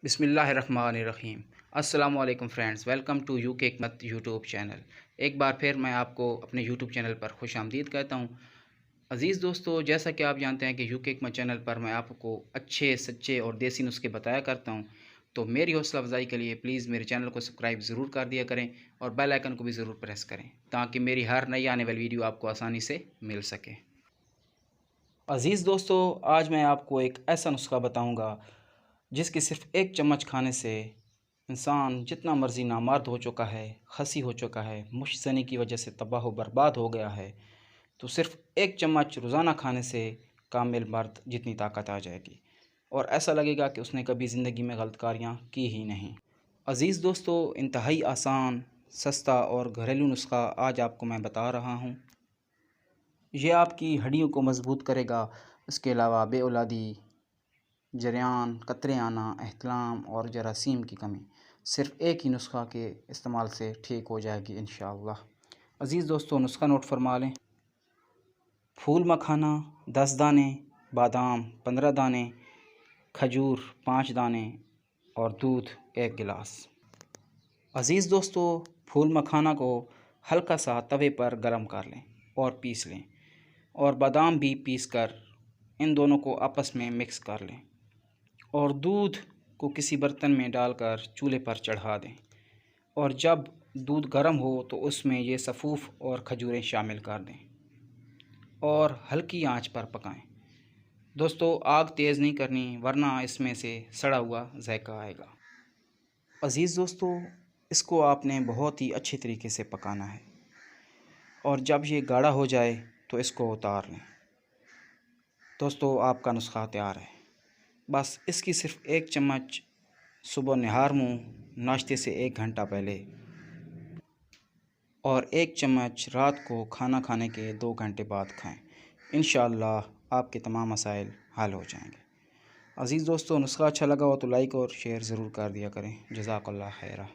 बिस्मिल्लाहिर्रहमानिर्रहीम। अस्सलामु अलैकुम फ्रेंड्स, वेलकम टू यूके हिकमत यूट्यूब चैनल। एक बार फिर मैं आपको अपने यूट्यूब चैनल पर खुशामदीद कहता हूँ। अज़ीज़ दोस्तों, जैसा कि आप जानते हैं कि यूके हिकमत चैनल पर मैं आपको अच्छे सच्चे और देसी नुस्खे बताया करता हूँ। तो मेरी हौसला अफजाई के लिए प्लीज़ मेरे चैनल को सब्सक्राइब ज़रूर कर दिया करें और बेल आइकन को भी ज़रूर प्रेस करें ताकि मेरी हर नई आने वाली वीडियो आपको आसानी से मिल सके। अज़ीज़ दोस्तों, आज मैं आपको एक ऐसा नुस्खा बताऊँगा जिसकी सिर्फ़ एक चम्मच खाने से इंसान जितना मर्ज़ी नामर्द हो चुका है, खसी हो चुका है, मुश्तनी की वजह से तबाह बर्बाद हो गया है, तो सिर्फ़ एक चम्मच रोज़ाना खाने से कामिल मर्द जितनी ताकत आ जाएगी और ऐसा लगेगा कि उसने कभी ज़िंदगी में गलतकारियाँ की ही नहीं। अज़ीज़ दोस्तों, इंतहाई आसान, सस्ता और घरेलू नुस्खा आज आपको मैं बता रहा हूँ। ये आपकी हड्डियों को मज़बूत करेगा। इसके अलावा बेऔलादी, जरियान, कतरे आना, एहतलाम और जरासीम की कमी सिर्फ़ एक ही नुस्खा के इस्तेमाल से ठीक हो जाएगी इंशाअल्लाह। अज़ीज़ दोस्तों, नुस्खा नोट फरमा लें। फूल मखाना 10 दाने, बादाम 15 दाने, खजूर 5 दाने और दूध 1 गिलास। अज़ीज़ दोस्तों, फूल मखाना को हल्का सा तवे पर गरम कर लें और पीस लें और बादाम भी पीस कर इन दोनों को आपस में मिक्स कर लें और दूध को किसी बर्तन में डालकर चूल्हे पर चढ़ा दें और जब दूध गर्म हो तो उसमें ये सफ़ूफ़ और खजूरें शामिल कर दें और हल्की आंच पर पकाएं। दोस्तों, आग तेज़ नहीं करनी वरना इसमें से सड़ा हुआ जायका आएगा। अज़ीज़ दोस्तों, इसको आपने बहुत ही अच्छे तरीके से पकाना है और जब ये गाढ़ा हो जाए तो इसको उतार लें। दोस्तों, आपका नुस्खा तैयार है। बस इसकी सिर्फ़ एक चम्मच सुबह निहार मुँह नाश्ते से 1 घंटा पहले और 1 चम्मच रात को खाना खाने के 2 घंटे बाद खाएं। इंशाअल्लाह आपके तमाम मसाइल हल हो जाएंगे। अज़ीज़ दोस्तों, नुस्खा अच्छा लगा हो तो लाइक और शेयर ज़रूर कर दिया करें। जज़ाकल्लाह खैरा।